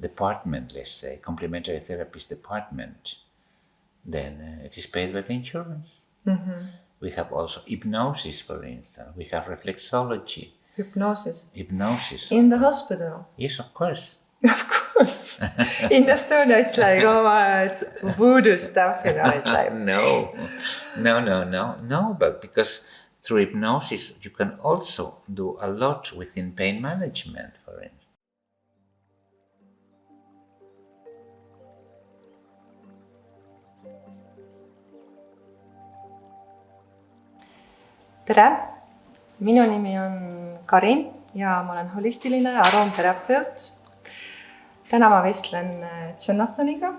department, let's say, complementary therapist department, then it is paid by the insurance. Mm-hmm. We have also hypnosis, for instance. We have reflexology. Hypnosis. In the hospital? Yes, of course. Of course. In Estonia, it's like, it's voodoo stuff, it's like... No, but because through hypnosis, you can also do a lot within pain management, for instance. Tere! Minu nimi on Karin ja ma olen holistiline aroomterapeut. Täna ma vestlen Jonathaniga.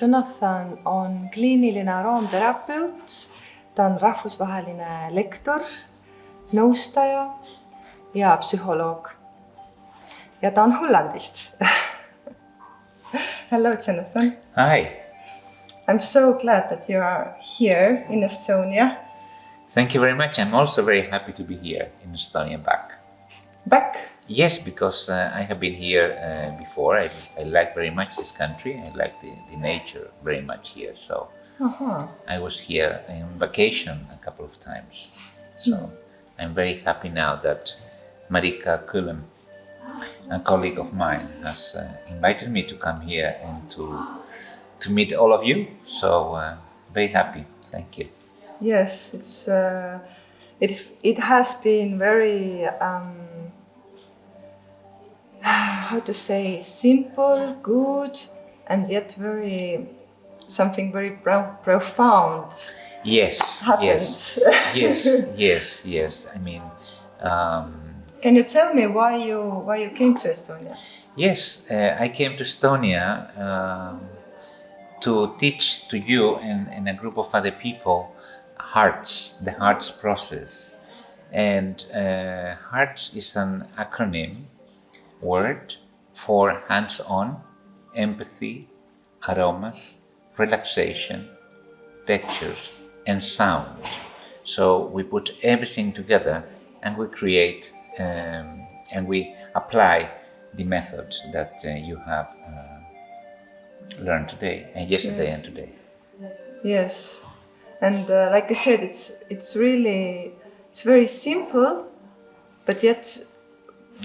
Jonathan on kliiniline aroomterapeut. Ta on rahvusvaheline lektor, nõustaja ja psühholoog. Ja ta on Hollandist. Hello, Jonathan. Hi. I'm so glad that you are here in Estonia. Thank you very much. I'm also very happy to be here in Estonia back. Back? Yes, because I have been here before. I like very much this country. I like the nature very much here. So I was here on vacation a couple of times. So I'm very happy now that Marika Kulem, a colleague of mine, has invited me to come here and to meet all of you. So very happy. Thank you. Yes, it's it has been very how to say, simple, good, and yet something very profound. Yes, happened. yes. I mean, can you tell me why you came to Estonia? Yes, I came to Estonia to teach to you and a group of other people the hearts process. And hearts is an acronym word for hands-on, empathy, aromas, relaxation, textures, and sound. So we put everything together and we create and we apply the method that you have learned today and yesterday and today. Yes. And like I said, it's very simple, but yet...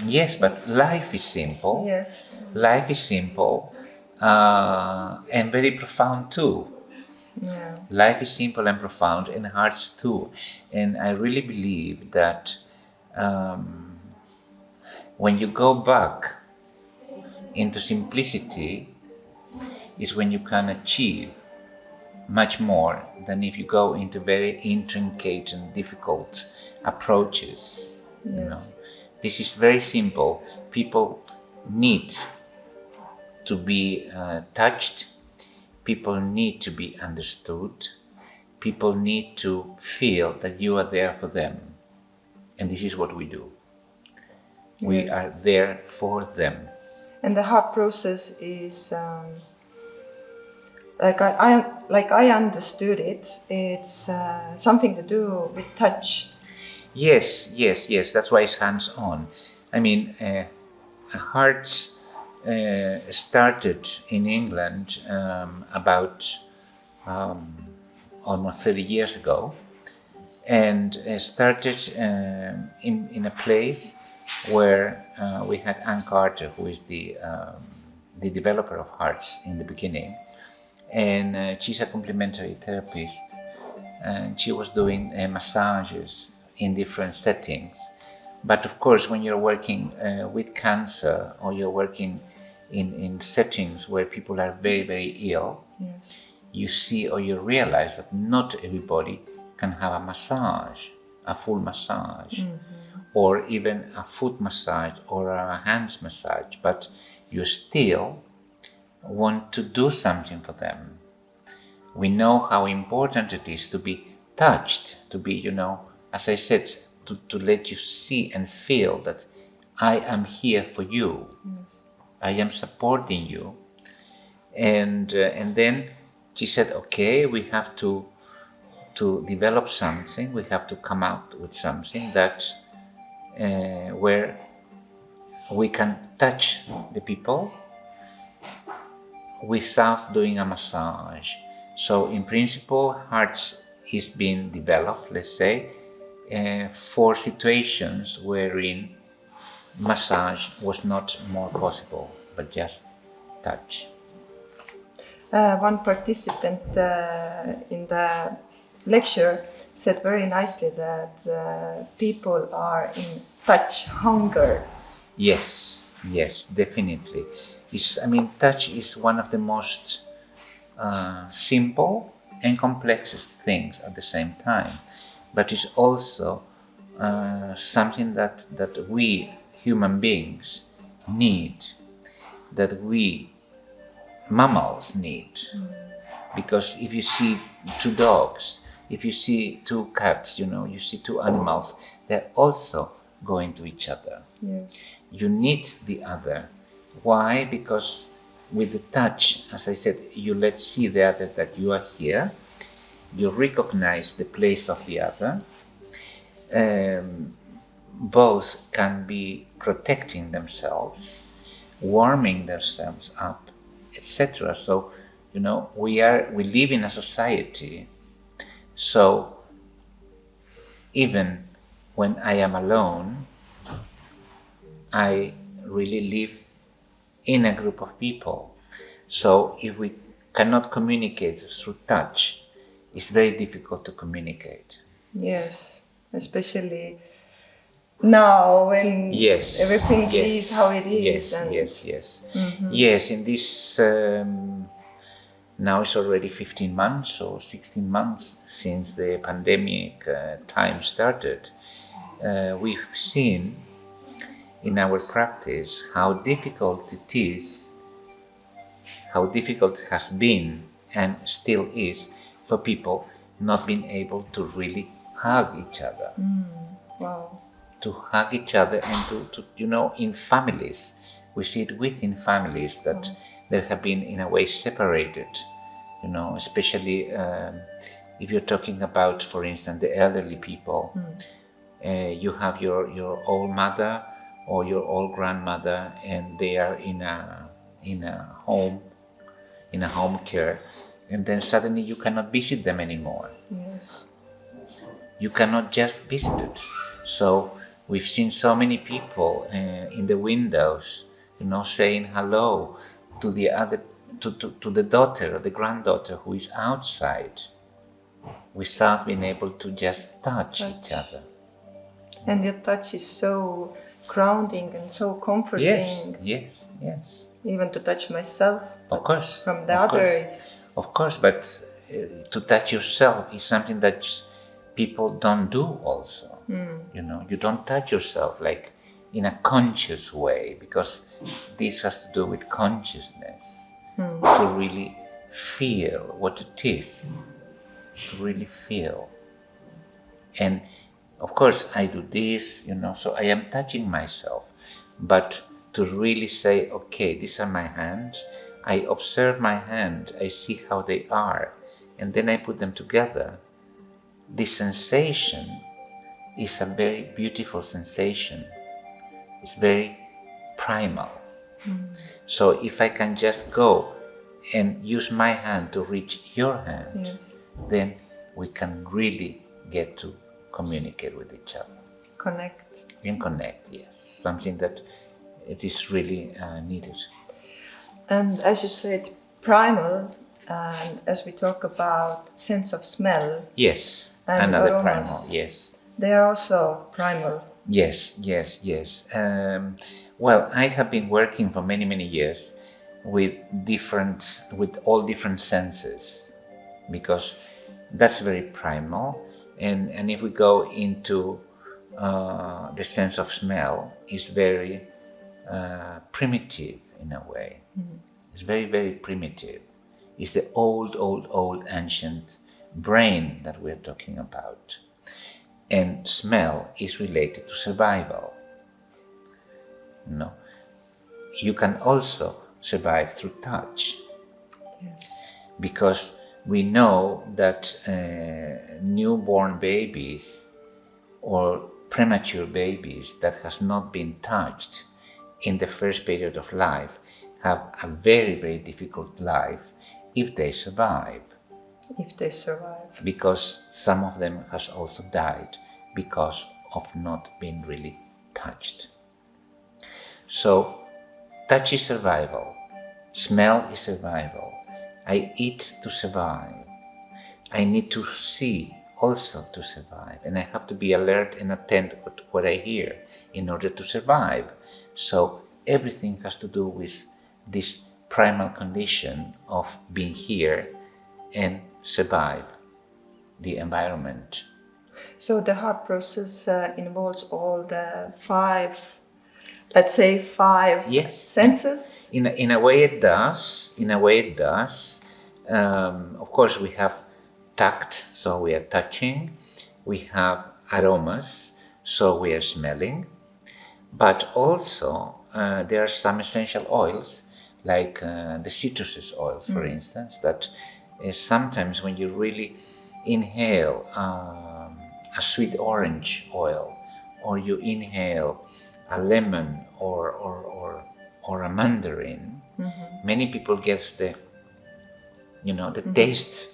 Yes, but life is simple. Yes. Life is simple and very profound too. Yeah. Life is simple and profound, and hearts too. And I really believe that when you go back into simplicity is when you can achieve much more than if you go into very intricate and difficult approaches. Yes. You know, this is very simple. People need to be touched. People need to be understood. People need to feel that you are there for them. And this is what we do. Yes. We are there for them. And the heart process is... Like I understood it, it's something to do with touch. Yes. That's why it's hands-on. I mean, hearts started in England about almost 30 years ago, and started in a place where we had Anne Carter, who is the developer of hearts in the beginning. And she's a complementary therapist, and she was doing massages in different settings. But of course, when you're working with cancer, or you're working in settings where people are very, very ill, yes. You see or you realize that not everybody can have a massage, a full massage, or even a foot massage or a hands massage, but you still want to do something for them. We know how important it is to be touched, to be, as I said, to let you see and feel that I am here for you. Yes. I am supporting you. And then she said, okay, we have to develop something. We have to come out with something that where we can touch the people without doing a massage. So in principle, hearts is being developed, let's say, for situations wherein massage was not more possible, but just touch. One participant in the lecture said very nicely that people are in touch hunger. Yes, definitely. Touch is one of the most simple and complexest things at the same time, but it's also something that we human beings need, that we mammals need. Because if you see two dogs, if you see two cats, you see two animals, they're also going to each other. Yes. You need the other. Why? Because with the touch, as I said, you let see the other that you are here. You recognize the place of the other. Both can be protecting themselves, warming themselves up, etc. So, we live in a society. So even when I am alone, I really live in a group of people. So if we cannot communicate through touch, it's very difficult to communicate. Yes, especially now when everything is how it is. Yes. Yes, in this, now it's already 15 months or 16 months since the pandemic time started. We've seen in our practice how difficult it is, how difficult it has been and still is for people not being able to really hug each other. Wow. To hug each other and to in families. We see it within families that they have been in a way separated, especially if you're talking about, for instance, the elderly people. You have your old mother or your old grandmother, and they are in a home care, and then suddenly you cannot visit them anymore. Yes. You cannot just visit it. So we've seen so many people in the windows, saying hello to the other, to the daughter or the granddaughter who is outside, without being able to just touch each other. And your touch is so grounding and so comforting. Yes. Even to touch myself. Of course. From the others. Of course, but to touch yourself is something that people don't do also. You don't touch yourself like in a conscious way, because this has to do with consciousness. To really feel what it is. To really feel. And of course, I do this, so I am touching myself. But to really say, okay, these are my hands. I observe my hand. I see how they are. And then I put them together. The sensation is a very beautiful sensation. It's very primal. So if I can just go and use my hand to reach your hand, then we can really get to communicate with each other. Connect. And connect, yes. Something that it is really needed. And as you said, primal, and as we talk about sense of smell. Yes, and another aromas, primal, yes. They are also primal. Yes. Well, I have been working for many years with all different senses, because that's very primal. And if we go into the sense of smell, it's very primitive in a way. It's very primitive. It's the old ancient brain that we're talking about. And smell is related to survival. You can also survive through touch. Yes. Because we know that newborn babies or premature babies that has not been touched in the first period of life have a very, very difficult life if they survive. If they survive. Because some of them has also died because of not being really touched. So touch is survival, smell is survival. I eat to survive. I need to see also to survive, and I have to be alert and attentive to what I hear in order to survive. So everything has to do with this primal condition of being here and survive the environment. So the heart process involves all the five, let's say five Yes. senses? In a way it does. In a way it does. Of course we have tact, so we are touching. We have aromas, so we are smelling. But also there are some essential oils, like the citrus oils, for instance, that sometimes when you really inhale a sweet orange oil, or you inhale a lemon or a mandarin, many people get the taste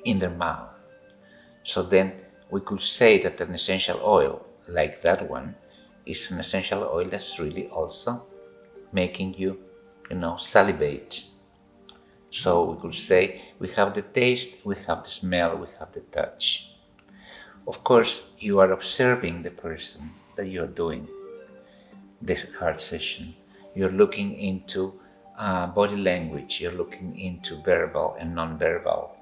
in their mouth. So then we could say that an essential oil like that one is an essential oil that's really also making you, salivate. So we could say we have the taste, we have the smell, we have the touch. Of course, you are observing the person that you are doing this heart session. You're looking into body language, you're looking into verbal and non-verbal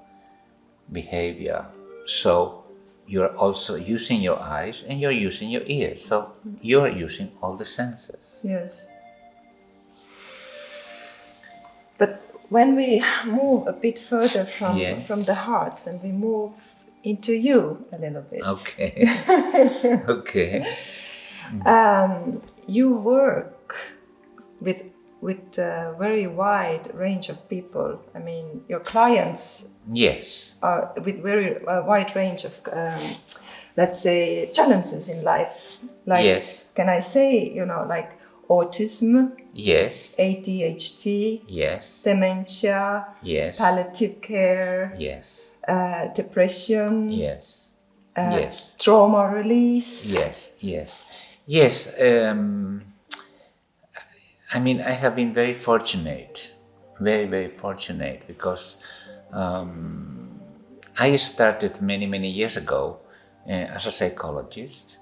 behavior. So you're also using your eyes and you're using your ears. So you're using all the senses. Yes. But when we move a bit further from the hearts and we move into you a little bit. Okay. Okay. You work with a very wide range of people. I mean, your clients Yes. are with very wide range of, let's say, challenges in life. Like, Yes. can I say, like autism, Yes. ADHD, Yes. dementia, Yes. palliative care, Yes. depression, Yes. Yes. trauma release. Yes. Yes. Yes. I mean, I have been very fortunate, very, very fortunate, because I started many, many years ago as a psychologist,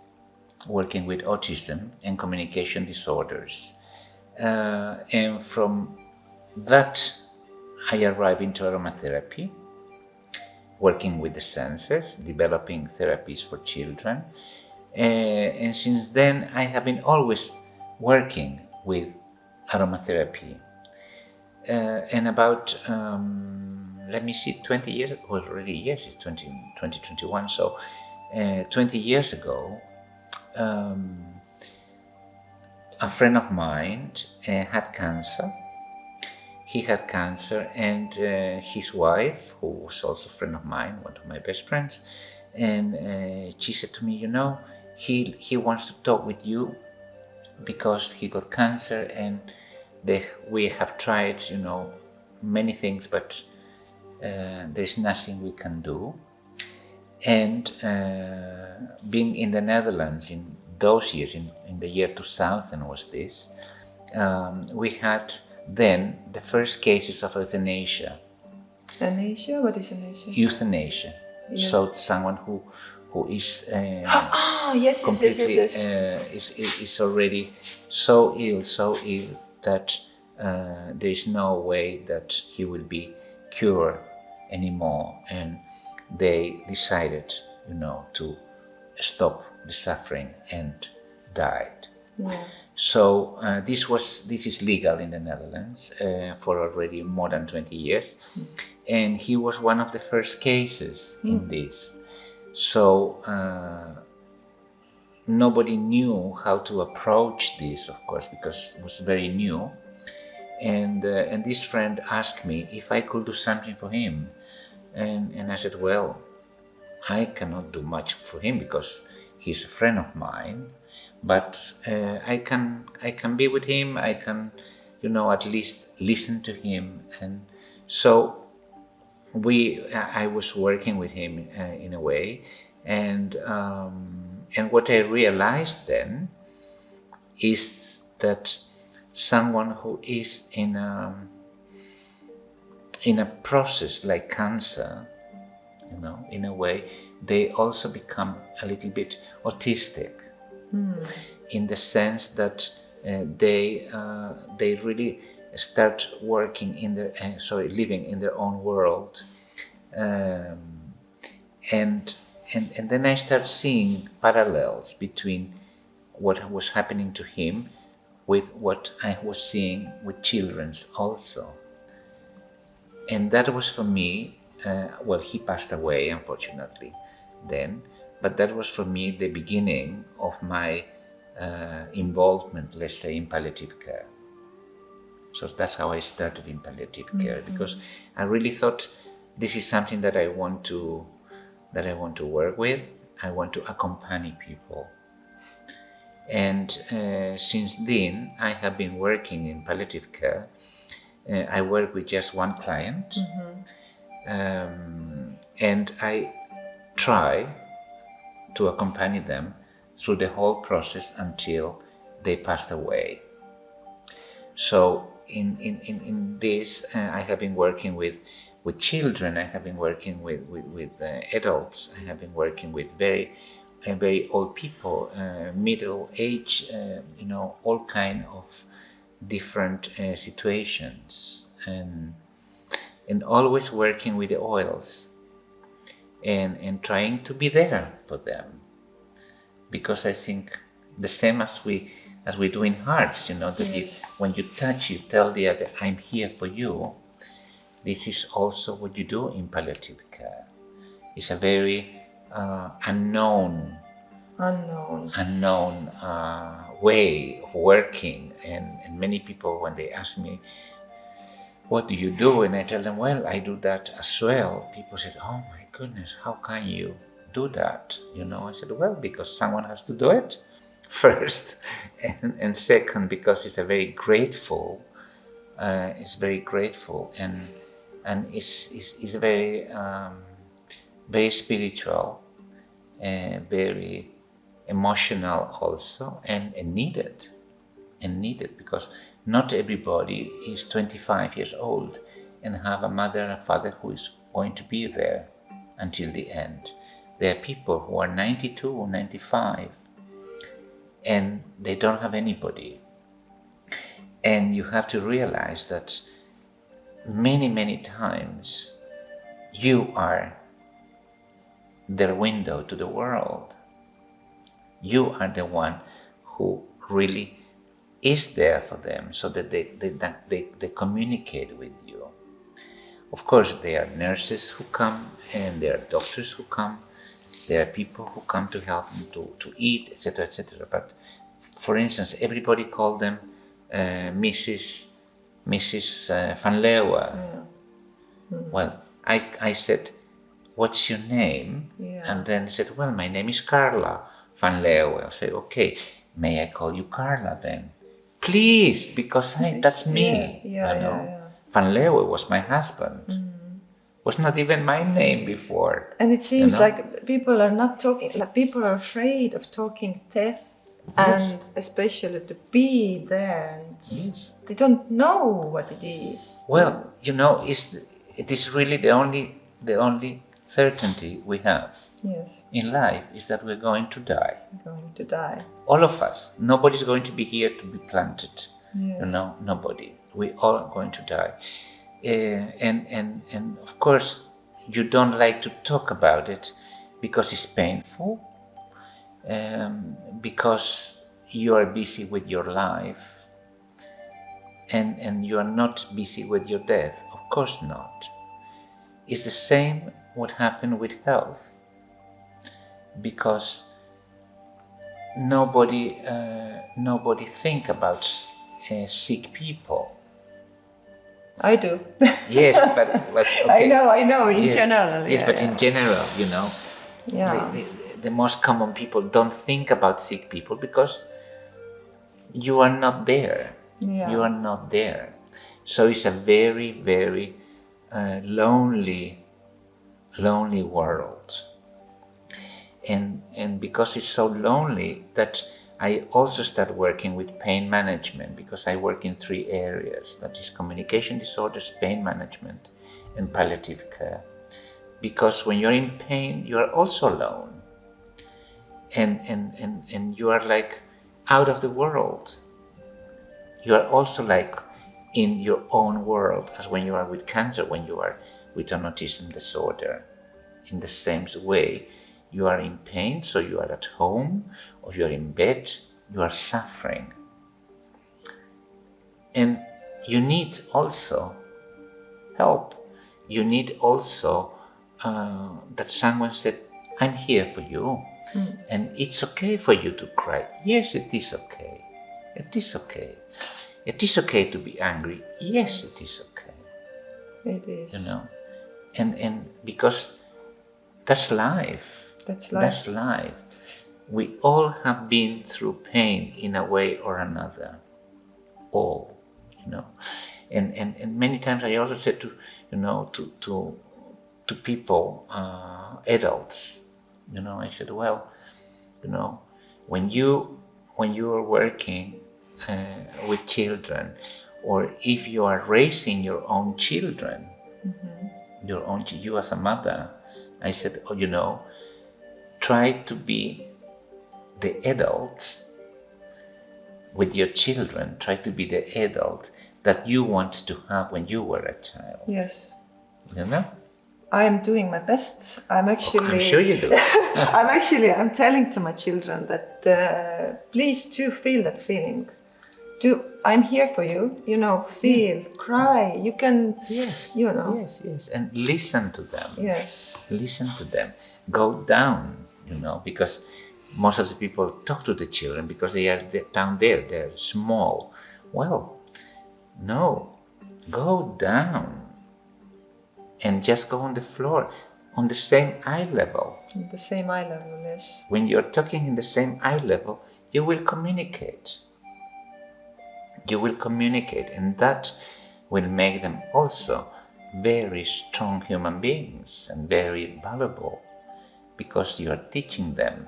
working with autism and communication disorders. And from that, I arrived into aromatherapy, working with the senses, developing therapies for children. And since then, I have been always working with aromatherapy. And about, 20 years, already, yes, it's 2021. So 20 years ago, a friend of mine had cancer. He had cancer, and his wife, who was also a friend of mine, one of my best friends, and she said to me, he wants to talk with you because he got cancer, and we have tried, many things, but there's nothing we can do. And being in the Netherlands in those years, in the year 2000 was this, we had then the first cases of euthanasia. Euthanasia? What is euthanasia? Euthanasia. Yeah. So someone who is yes, completely yes, yes. Is already so ill that there is no way that he will be cured anymore, and they decided, to stop the suffering and died. Yeah. So this is legal in the Netherlands for already more than 20 years, and he was one of the first cases in this. So nobody knew how to approach this, of course, because it was very new. And this friend asked me if I could do something for him, and I said, well, I cannot do much for him because he's a friend of mine, but I can be with him. I can, at least listen to him, and so I was working with him in a way, and what I realized then is that someone who is in a process like cancer, in a way, they also become a little bit autistic, in the sense that they really start working living in their own world, and then I start seeing parallels between what was happening to him with what I was seeing with children also. And that was for me, he passed away, unfortunately, then, but that was for me the beginning of my involvement, let's say, in palliative care. So that's how I started in palliative care, because I really thought this is something that I want to work with. I want to accompany people. And since then, I have been working in palliative care. I work with just one client, and I try to accompany them through the whole process until they passed away. So in this, I have been working with children. I have been working with adults. I have been working with very old people, middle age, all kind of different situations, and always working with the oils, and trying to be there for them, because I think the same as we do in hearts, that is, when you touch, you tell the other, I'm here for you. This is also what you do in palliative care. It's a very unknown way of working, and many people, when they ask me, what do you do? And I tell them, well, I do that as well. People said, oh my goodness, how can you do that? I said, well, because someone has to do it first, and second, because it's very grateful, and it's very very spiritual, very emotional also, and needed, because not everybody is 25 years old and have a mother and a father who is going to be there until the end. There are people who are 92 or 95 and they don't have anybody. And you have to realize that many times you are their window to the world. You are the one who really is there for them, so that they communicate with you. Of course, there are nurses who come, and there are doctors who come. There are people who come to help them to eat, etc., etc. But, for instance, everybody called them Mrs. Van Leeuwen. Yeah. Well, I said, what's your name? Yeah. And then he said, well, my name is Carla Van Leeuwen. I said, okay, may I call you Carla then? Please, because that's me. Yeah. Van Leeuwen was my husband. Was not even my name before. And it seems like people are not talking, like people are afraid of talking death, and especially to be there. And they don't know what it is. Well, it is really the only certainty we have in life is that we're going to die. All of us. Nobody's going to be here to be planted. Yes. Nobody. We all are going to die. And of course, you don't like to talk about it because it's painful, because you are busy with your life, and you are not busy with your death. Of course not. It's the same what happened with health, because nobody think about sick people. I do. Yes, but okay. I know. In general. Yes, but in general, the most common people don't think about sick people because you are not there. Yeah. You are not there. So it's a very, very lonely world. And because it's so lonely that I also start working with pain management, because I work in 3 areas, that is communication disorders, pain management, and palliative care. Because when you're in pain, you are also alone. And you are like out of the world. You are also like in your own world, as when you are with cancer, when you are with an autism disorder. In the same way, you are in pain, so you are at home, or you are in bed, you are suffering. And you need also help. You need also that someone said, I'm here for you. And it's okay for you to cry. Yes, it is okay. It is okay. It is okay to be angry. Yes, it is okay. It is. You know, and because that's life. That's life. That's life. We all have been through pain in a way or another. All, you know. And many times I also said to people, adults, I said, well, when you are working with children, or if you are raising your own children, you as a mother, I said, try to be the adult with your children. Try to be the adult that you want to have when you were a child. Yes. I am doing my best. I'm sure you do. I'm telling to my children that please do feel that feeling. I'm here for you. Feel, cry. You can. Yes. Yes. And listen to them. Yes. Listen to them. Go down. Because most of the people talk to the children because they are down there. They're small. Well, no. Go down. And just go on the floor, on the same eye level. The same eye level, yes. When you're talking in the same eye level, you will communicate. You will communicate, and that will make them also very strong human beings and very valuable, because you are teaching them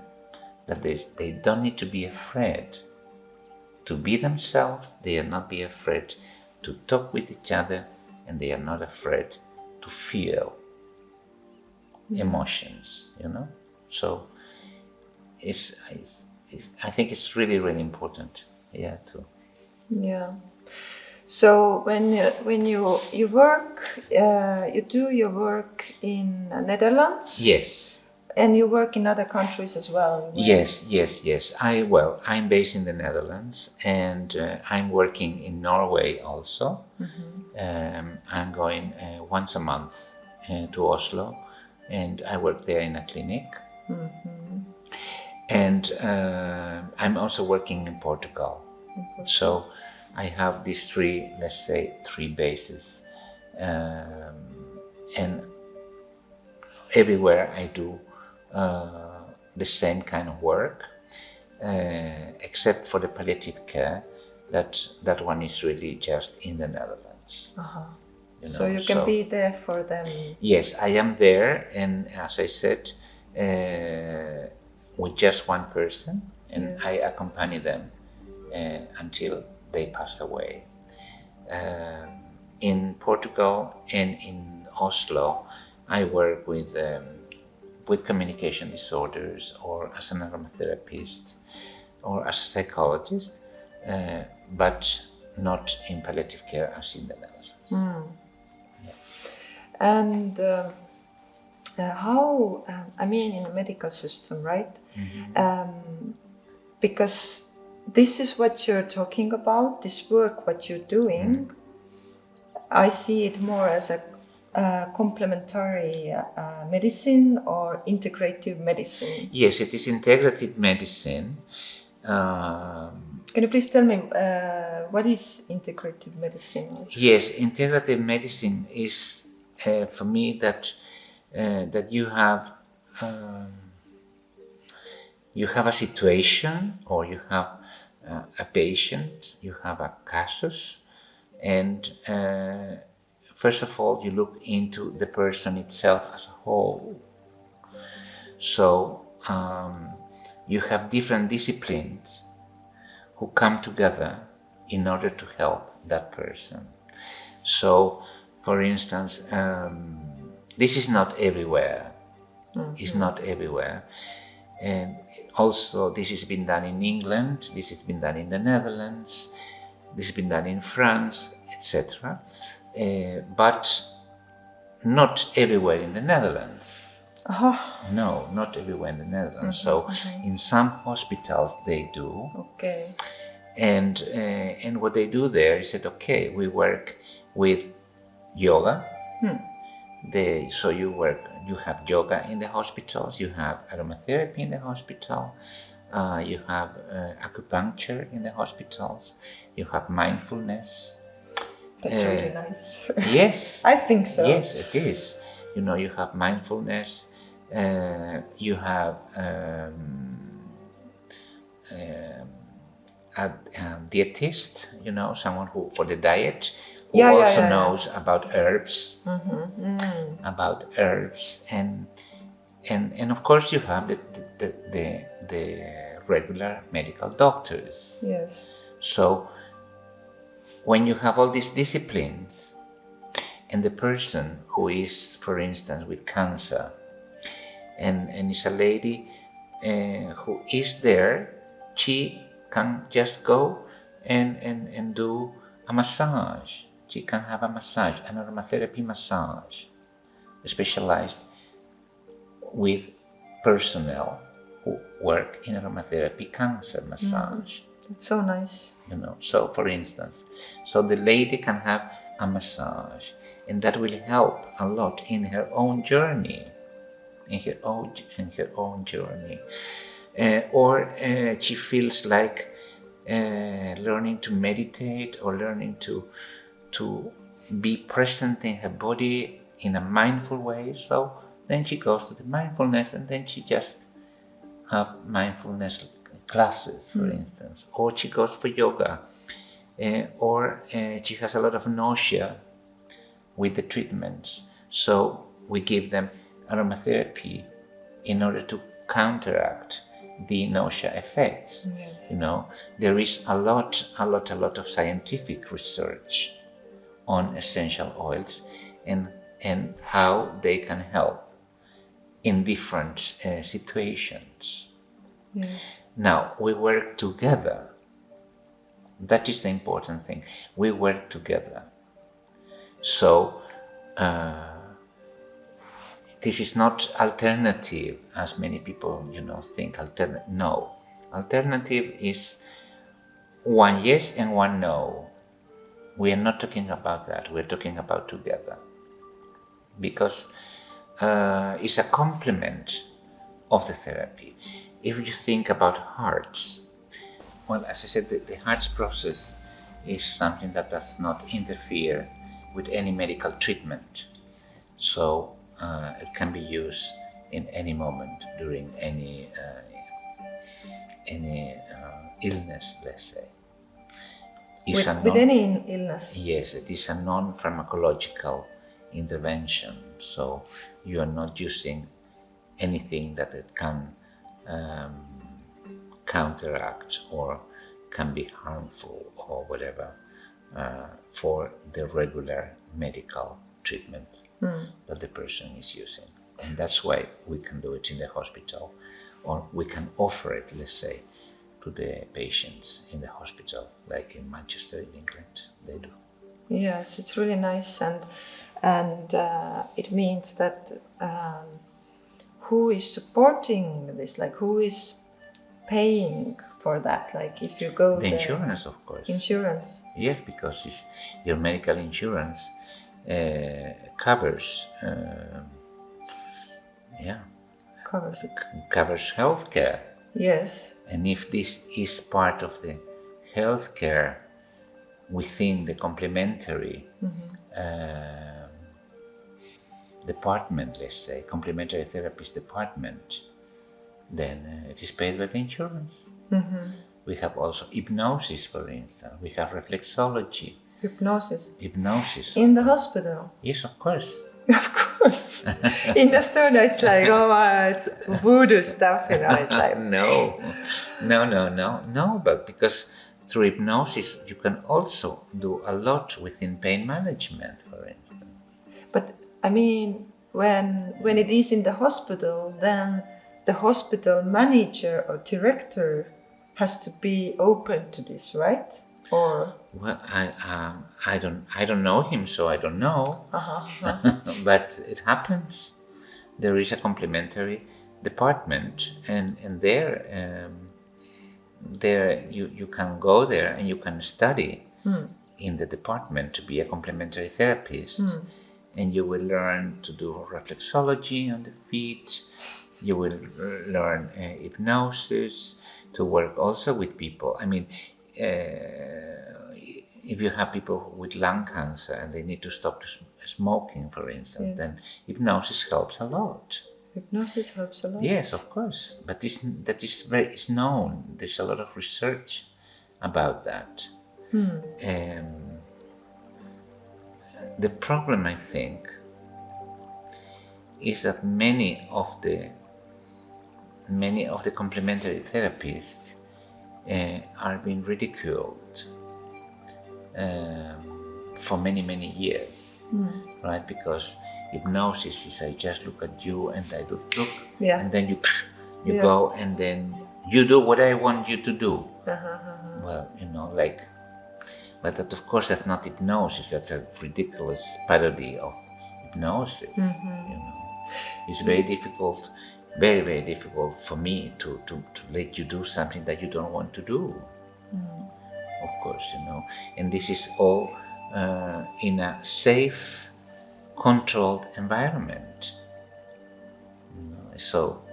that they don't need to be afraid to be themselves. They are not be afraid to talk with each other, and they are not afraid to feel emotions, So I think it's really, really important. Yeah. So when you work, you do your work in Netherlands. Yes. And you work in other countries as well. Yes. I'm based in the Netherlands, and I'm working in Norway also. I'm going once a month to Oslo, and I work there in a clinic. And I'm also working in Portugal. So I have these 3 bases, and everywhere I do the same kind of work, except for the palliative care. That one is really just in the Netherlands. So you can be there for them. Yes, I am there, and as I said, with just one person, and I accompany them until they pass away. In Portugal and in Oslo, I work with communication disorders, or as an aromatherapist, or as a psychologist, but not in palliative care as in the Netherlands. And how, in the medical system, right? Because this is what you're talking about, this work, what you're doing, I see it more as a complementary medicine or integrative medicine. Yes, it is integrative medicine. Can you please tell me what is integrative medicine? Yes, integrative medicine is for me that you have a situation, or you have a patient, you have a casus, and first of all, you look into the person itself as a whole. So you have different disciplines who come together in order to help that person. So, for instance, this is not everywhere. It's not everywhere. And also, this has been done in England, this has been done in the Netherlands, this has been done in France, etc. But not everywhere in the Netherlands. No, not everywhere in the Netherlands. So in some hospitals they do. Okay. And what they do there is that, okay, we work with yoga. So you have yoga in the hospitals, you have aromatherapy in the hospital, you have acupuncture in the hospitals, you have mindfulness. That's really nice. Yes. I think so. Yes, it is. You know, you have mindfulness, you have a dietist, you know, someone who, for the diet, who also knows about herbs, and of course you have the regular medical doctors. Yes. So when you have all these disciplines, and the person who is, for instance, with cancer, and is a lady who is there, she can just go and do a massage. She can have a massage, an aromatherapy massage, specialized with personnel who work in aromatherapy cancer massage. It's so nice. You know, so for instance, so the lady can have a massage, and that will help a lot in her own journey, journey. Or she feels like learning to meditate or learning to be present in her body in a mindful way. So then she goes to the mindfulness, and then she just have mindfulness classes, for instance, or she goes for yoga, or she has a lot of nausea with the treatments. So we give them aromatherapy in order to counteract the nausea effects. Yes. You know, there is a lot of scientific research on essential oils and how they can help in different situations. Yes. Now, we work together. That is the important thing. We work together. So, this is not alternative, as many people, you know, think. No. Alternative is one yes and one no. We are not talking about that. We're talking about together. Because it's a complement of the therapy. If you think about hearts, well, as I said, the heart's process is something that does not interfere with any medical treatment. So it can be used in any moment during any illness, let's say. With any illness? Yes, it is a non-pharmacological intervention. So you are not using anything that it can counteract or can be harmful or whatever for the regular medical treatment that the person is using. And that's why we can do it in the hospital, or we can offer it, let's say, to the patients in the hospital, like in Manchester, in England, they do. Yes, it's really nice, and it means that who is supporting this? Like, who is paying for that? Like, if you go the insurance, of course. Insurance. Yes, because your medical insurance covers. Covers it. Covers healthcare. Yes. And if this is part of the healthcare within the complementary department, let's say, complementary therapist department, then it is paid by the insurance. We have also hypnosis, for instance. We have reflexology. Hypnosis. Hypnosis. In the hospital? Yes, of course. Of course. In Estonia, it's like, it's voodoo stuff, It's like... No, but because through hypnosis, you can also do a lot within pain management, for instance. But, I mean, when it is in the hospital, then the hospital manager or director has to be open to this, right? Or... Well, I don't know him, so I don't know. But it happens. There is a complementary department, and there you can go there and you can study in the department to be a complementary therapist, and you will learn to do reflexology on the feet. You will learn hypnosis, to work also with people. I mean. If you have people with lung cancer and they need to stop smoking, for instance, then hypnosis helps a lot. Hypnosis helps a lot. Yes, of course. But that is known. There's a lot of research about that. The problem, I think, is that many of the complementary therapists are being ridiculed for many years, right? Because hypnosis is I just look at you and I look, and then you go and then you do what I want you to do. Well, but that of course that's not hypnosis. That's a ridiculous parody of hypnosis. It's very difficult, very difficult for me to let you do something that you don't want to do. Of course, and this is all in a safe, controlled environment. So,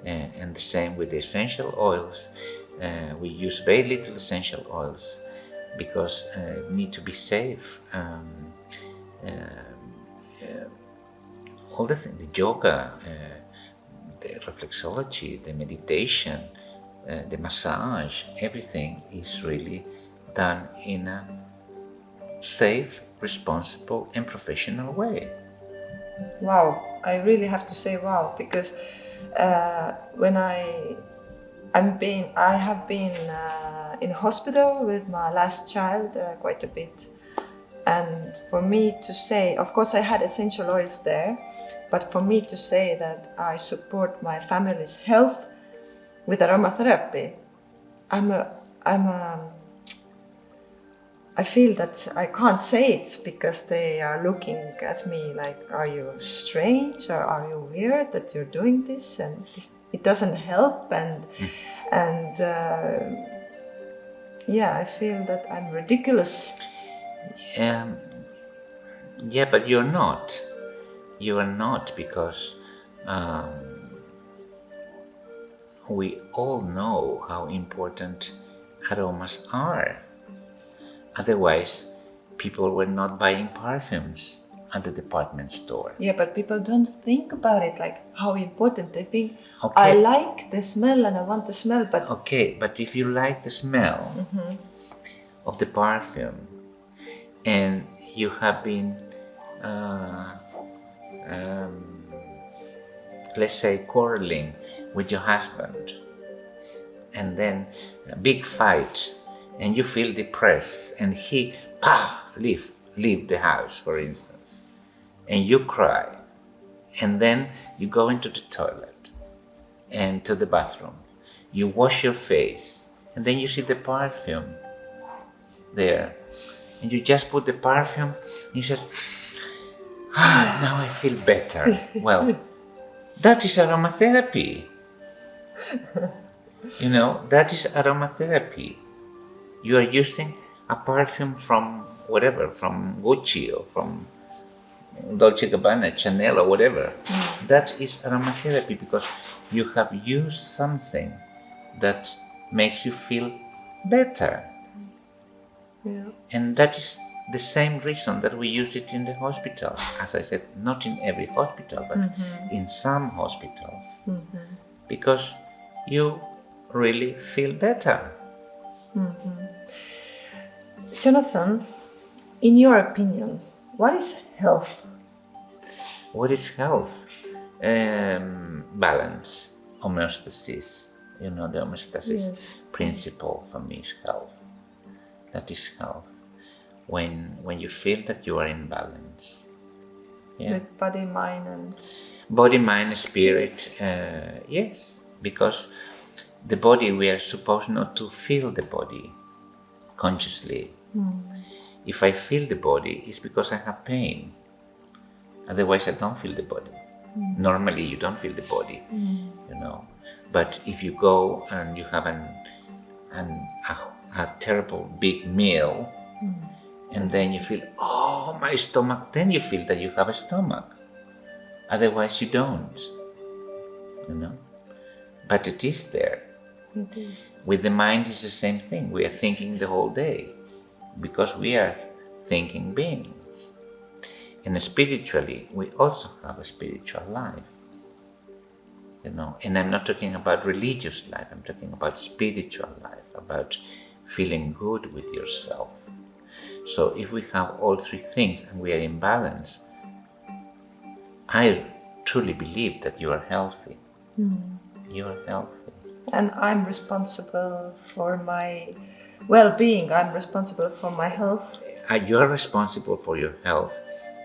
and the same with the essential oils. We use very little essential oils because need to be safe. All the things, the yoga, the reflexology, the meditation, the massage, everything is really done in a safe, responsible and professional way. Wow, I really have to say wow, because when I have been in hospital with my last child quite a bit, and for me to say, of course I had essential oils there, but for me to say that I support my family's health with aromatherapy, I feel that I can't say it because they are looking at me like, are you strange or are you weird that you're doing this, and it doesn't help, and I feel that I'm ridiculous. Yeah, but you're not. You are not, because we all know how important aromas are. Otherwise, people were not buying perfumes at the department store. Yeah, but people don't think about it, like how important. They think, okay, I like the smell and I want to smell, but... Okay, but if you like the smell of the perfume and you have been, let's say, quarreling with your husband, and then a big fight, and you feel depressed, and he, leave the house, for instance, and you cry, and then you go into the toilet and to the bathroom, you wash your face, and then you see the perfume there, and you just put the perfume, and you say, now I feel better. Well, that is aromatherapy. That is aromatherapy. You are using a perfume from whatever, from Gucci or from Dolce & Gabbana, Chanel or whatever. That is aromatherapy because you have used something that makes you feel better. Yeah. And that is the same reason that we use it in the hospital. As I said, not in every hospital, but in some hospitals. Because you really feel better. Jonathan, in your opinion, what is health? What is health? Balance, homeostasis. You know, the homeostasis principle for me is health. That is health. When you feel that you are in balance. Yeah. With body, mind, and Body, mind, spirit, yes, because the body, we are supposed not to feel the body consciously. If I feel the body, it's because I have pain. Otherwise, I don't feel the body. Normally, you don't feel the body, you know. But if you go and you have a terrible big meal, and then you feel, oh, my stomach, then you feel that you have a stomach. Otherwise, you don't, you know. But it is there. it is. With the mind, it's the same thing. We are thinking the whole day because we are thinking beings. And spiritually, we also have a spiritual life, you know. And I'm not talking about religious life. I'm talking about spiritual life, about feeling good with yourself. So if we have all three things and we are in balance, I truly believe that you are healthy. You are healthy. And I'm responsible for my well-being. I'm responsible for my health. You are responsible for your health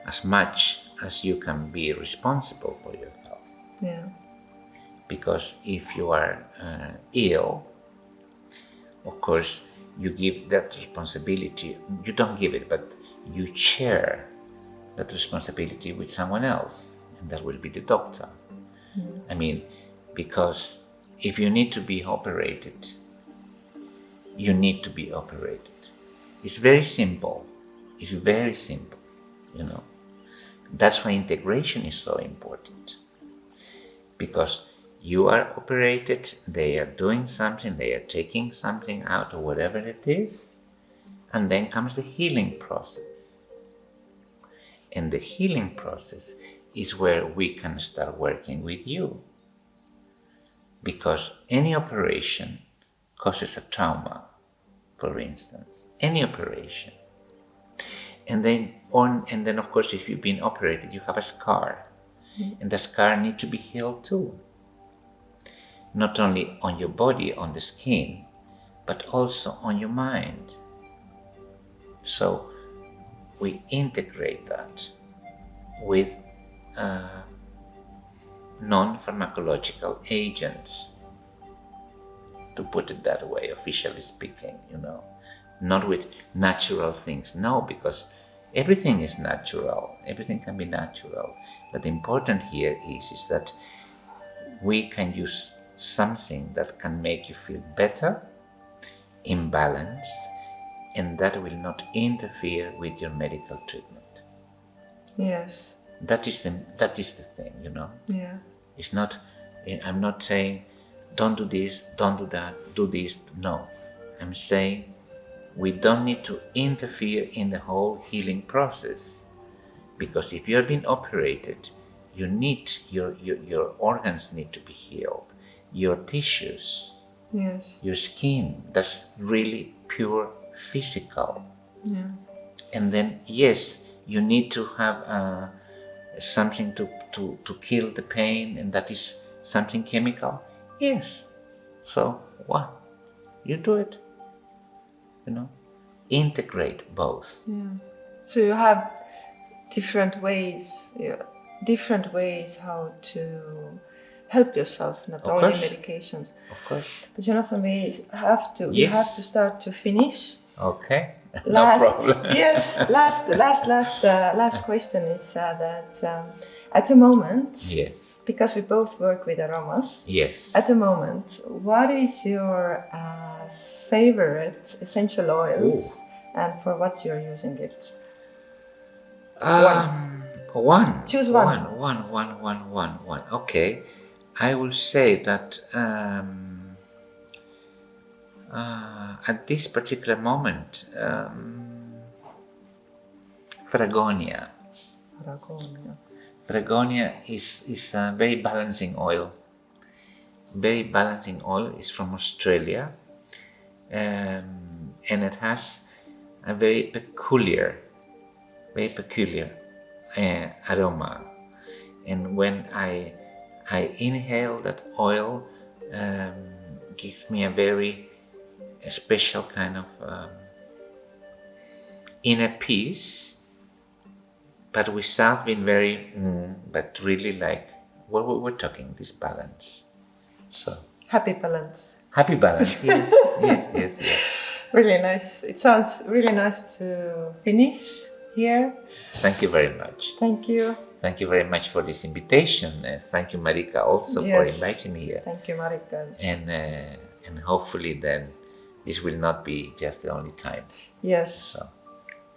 as much as you can be responsible for your health. Yeah. Because if you are ill, of course, you give that responsibility. You don't give it, but you share that responsibility with someone else, and that will be the doctor. I mean, because if you need to be operated, you need to be operated. It's very simple. It's very simple, you know. That's why integration is so important. Because you are operated, they are doing something, they are taking something out or whatever it is, and then comes the healing process. And the healing process is where we can start working with you. Because any operation causes a trauma, for instance. Any operation. And then of course, if you've been operated, you have a scar. And the scar needs to be healed too. Not only on your body, on the skin, but also on your mind. So we integrate that with non-pharmacological agents, to put it that way, officially speaking, you know. Not with natural things, no, because everything is natural, everything can be natural. But the important here is that we can use something that can make you feel better, imbalanced, and that will not interfere with your medical treatment. Yes. That is the thing, you know. Yeah. It's not, I'm not saying don't do this, don't do that, do this. No, I'm saying we don't need to interfere in the whole healing process, because if you have been operated, you need your organs need to be healed, your tissues, Yes. your skin. That's really pure physical. Yeah. And then yes, you need to have something to kill the pain, and that is something chemical. Yes. So what? You do it. You know, integrate both. Yeah. So you have different ways how to help yourself, not Of only course. medications. Of course. But Jonathan, we have to start to finish. Okay. No problem. Last question is that at the moment, Yes. because we both work with aromas, Yes. at the moment, what is your favorite essential oils, and for what you're using it? One. Choose one. One. Okay. I will say that at this particular moment, Fragonia. Fragonia is a very balancing oil. Very balancing oil. Is from Australia, and it has a very peculiar aroma. And when I inhale that oil, gives me a very special kind of inner peace, but without being very, but really like what we're talking, this balance. So Happy balance. happy balance, yes, yes. Really nice. It sounds really nice to finish here. Thank you very much. Thank you. Thank you very much for this invitation. Thank you, Marika, also for inviting me here. Thank you, Marika. And hopefully then this will not be just the only time. Yes. So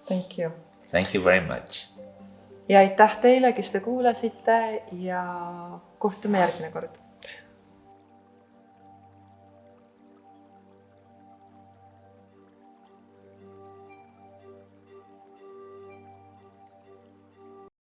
Thank you. thank you very much. Ja aitäh teile, kes te kuulasite ja kohtume järgmine kord.